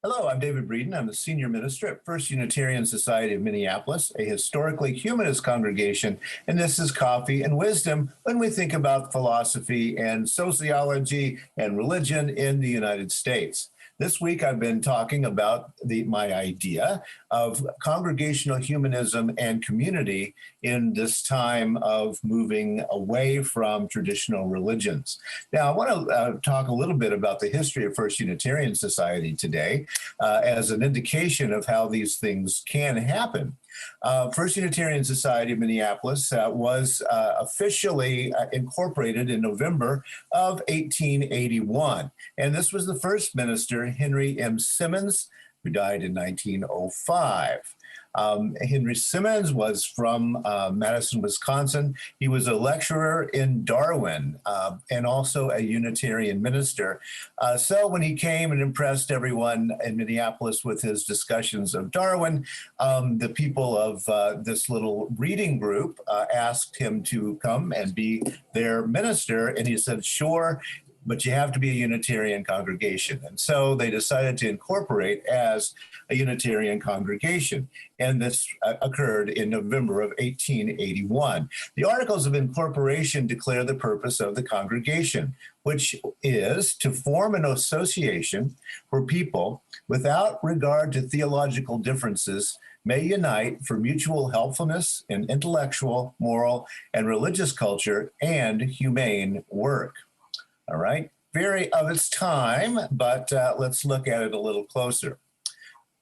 Hello, I'm David Breeden. I'm the senior minister at First Unitarian Society of Minneapolis, a historically humanist congregation, and this is Coffee and Wisdom when we think about philosophy and sociology and religion in the United States. This week, I've been talking about my idea of congregational humanism and community in this time of moving away from traditional religions. Now, I want to talk a little bit about the history of First Unitarian Society today as an indication of how these things can happen. First Unitarian Society of Minneapolis was officially incorporated in November of 1881. And this was the first minister, Henry M. Simmons, who died in 1905. Henry Simmons was from Madison, Wisconsin. He was a lecturer in Darwin and also a Unitarian minister. So when he came and impressed everyone in Minneapolis with his discussions of Darwin, the people of this little reading group asked him to come and be their minister. And he said, sure, but you have to be a Unitarian congregation. And so they decided to incorporate as a Unitarian congregation. And this occurred in November of 1881. The Articles of Incorporation declare the purpose of the congregation, which is to form an association where people, without regard to theological differences, may unite for mutual helpfulness in intellectual, moral, and religious culture and humane work. All right, very of its time, but let's look at it a little closer.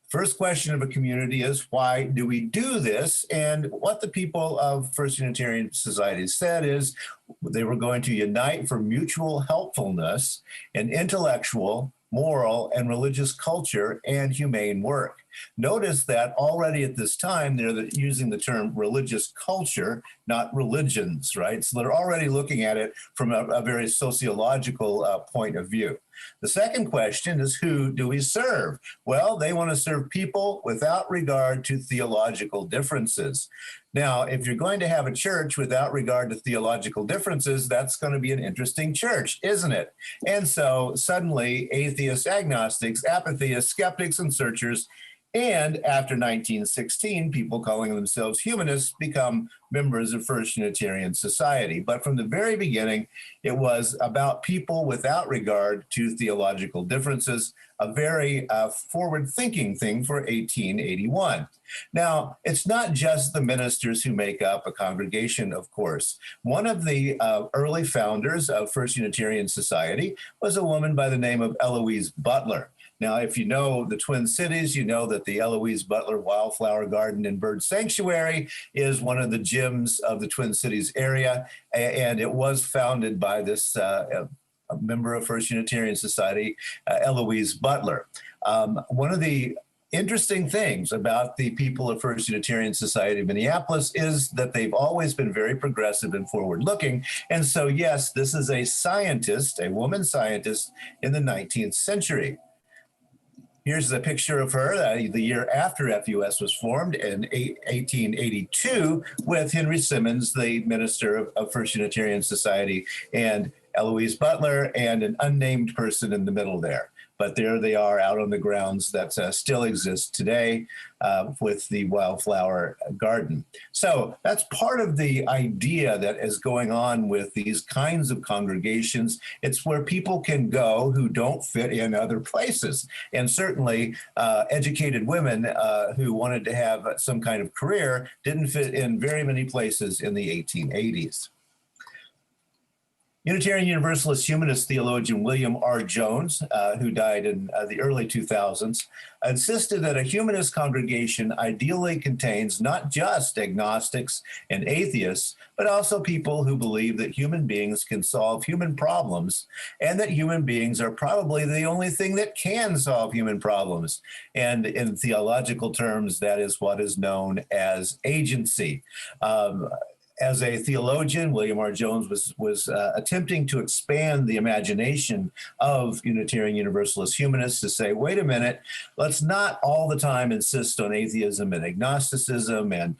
First question of a community is, why do we do this? And what the people of First Unitarian Society said is they were going to unite for mutual helpfulness in intellectual, moral, and religious culture and humane work. Notice that already at this time, they're using the term religious culture, not religions, right? So they're already looking at it from a very sociological point of view. The second question is, who do we serve? Well, they want to serve people without regard to theological differences. Now, if you're going to have a church without regard to theological differences, that's going to be an interesting church, isn't it? And so suddenly atheists, agnostics, apatheists, skeptics, and searchers, and after 1916, people calling themselves humanists become members of First Unitarian Society. But from the very beginning, it was about people without regard to theological differences, a very forward-thinking thing for 1881. Now, it's not just the ministers who make up a congregation, of course. One of the early founders of First Unitarian Society was a woman by the name of Eloise Butler. Now, if you know the Twin Cities, you know that the Eloise Butler Wildflower Garden and Bird Sanctuary is one of the gems of the Twin Cities area, and it was founded by this a member of First Unitarian Society, Eloise Butler. One of the interesting things about the people of First Unitarian Society of Minneapolis is that they've always been very progressive and forward-looking. And so, yes, this is a scientist, a woman scientist in the 19th century. Here's a picture of her the year after FUS was formed in 1882 with Henry Simmons, the minister of First Unitarian Society, and Eloise Butler, and an unnamed person in the middle there. But there they are out on the grounds that still exist today with the Wildflower Garden. So that's part of the idea that is going on with these kinds of congregations. It's where people can go who don't fit in other places. And certainly educated women who wanted to have some kind of career didn't fit in very many places in the 1880s. Unitarian Universalist humanist theologian William R. Jones, who died in the early 2000s, insisted that a humanist congregation ideally contains not just agnostics and atheists, but also people who believe that human beings can solve human problems and that human beings are probably the only thing that can solve human problems. And in theological terms, that is what is known as agency. As a theologian, William R. Jones was attempting to expand the imagination of Unitarian Universalist humanists to say, wait a minute, let's not all the time insist on atheism and agnosticism and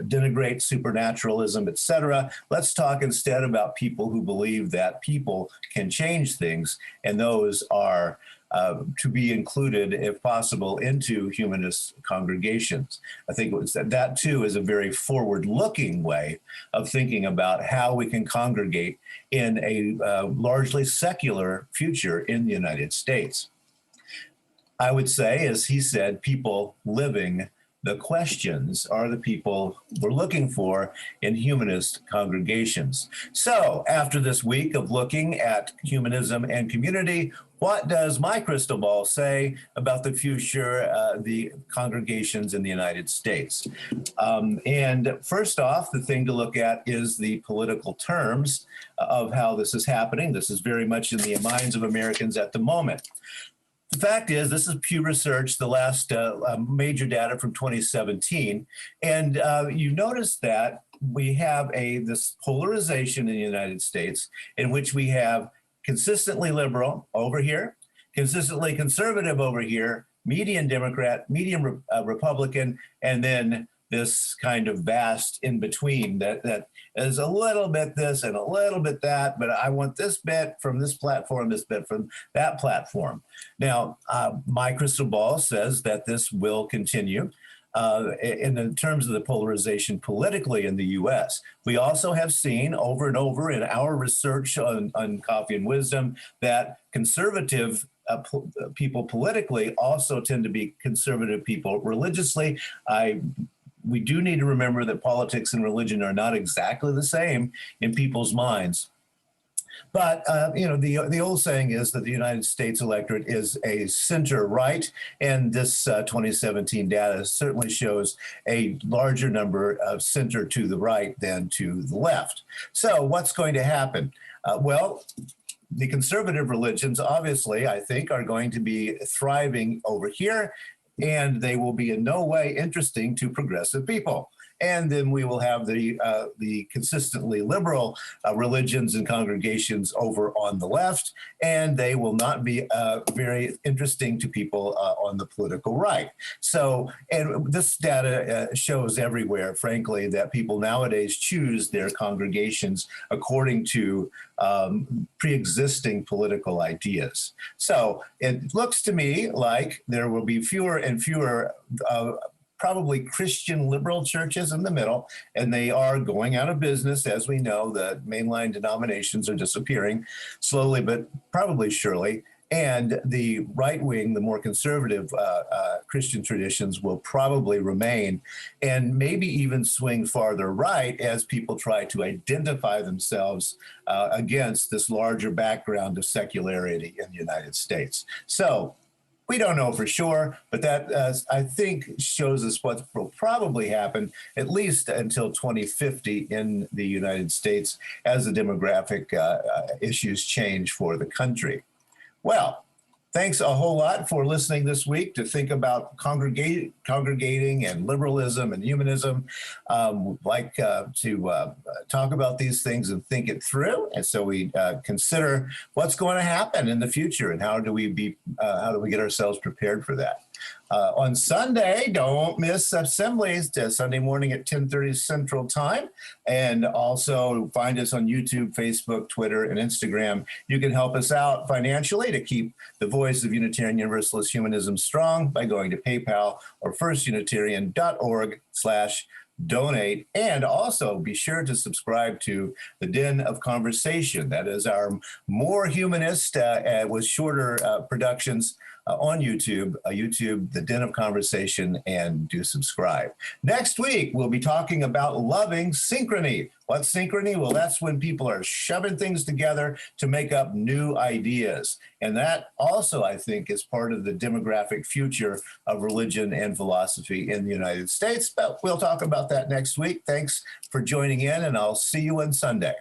denigrate supernaturalism, etc. Let's talk instead about people who believe that people can change things, and those are to be included, if possible, into humanist congregations. I think that too is a very forward-looking way of thinking about how we can congregate in a largely secular future in the United States. I would say, as he said, people living the questions are the people we're looking for in humanist congregations. So after this week of looking at humanism and community, what does my crystal ball say about the future, the congregations in the United States? And first off, the thing to look at is the political terms of how this is happening. This is very much in the minds of Americans at the moment. The fact is, this is Pew Research, the last major data from 2017, and you notice that we have this polarization in the United States in which we have consistently liberal over here, consistently conservative over here, median Democrat, median Republican, and then this kind of vast in between that is a little bit this and a little bit that, but I want this bit from this platform, this bit from that platform. Now, my crystal ball says that this will continue in terms of the polarization politically in the U.S. We also have seen over and over in our research on Coffee and Wisdom that conservative people politically also tend to be conservative people religiously. We do need to remember that politics and religion are not exactly the same in people's minds. But, the old saying is that the United States electorate is a center-right, and this 2017 data certainly shows a larger number of center to the right than to the left. So what's going to happen? Well, the conservative religions, obviously, I think, are going to be thriving over here, and they will be in no way interesting to progressive people. And then we will have the consistently liberal religions and congregations over on the left, and they will not be very interesting to people on the political right. So, and this data shows everywhere, frankly, that people nowadays choose their congregations according to pre-existing political ideas. So it looks to me like there will be fewer and fewer probably Christian liberal churches in the middle, and they are going out of business. As we know, the mainline denominations are disappearing slowly, but probably surely. And the right wing, the more conservative Christian traditions will probably remain and maybe even swing farther right as people try to identify themselves against this larger background of secularity in the United States. So we don't know for sure, but that, I think, shows us what will probably happen at least until 2050 in the United States as the demographic issues change for the country. Well, thanks a whole lot for listening this week to think about congregating and liberalism and humanism. Like to talk about these things and think it through, and so we consider what's going to happen in the future and how do we get ourselves prepared for that. On Sunday, don't miss assemblies Sunday morning at 10:30 Central Time. And also find us on YouTube, Facebook, Twitter, and Instagram. You can help us out financially to keep the voice of Unitarian Universalist Humanism strong by going to PayPal or firstunitarian.org/donate. And also be sure to subscribe to the Den of Conversation. That is our more humanist with shorter productions on YouTube, the Den of Conversation, and do subscribe. Next week, we'll be talking about loving synchrony. What's synchrony? Well, that's when people are shoving things together to make up new ideas. And that also, I think, is part of the demographic future of religion and philosophy in the United States. But we'll talk about that next week. Thanks for joining in, and I'll see you on Sunday.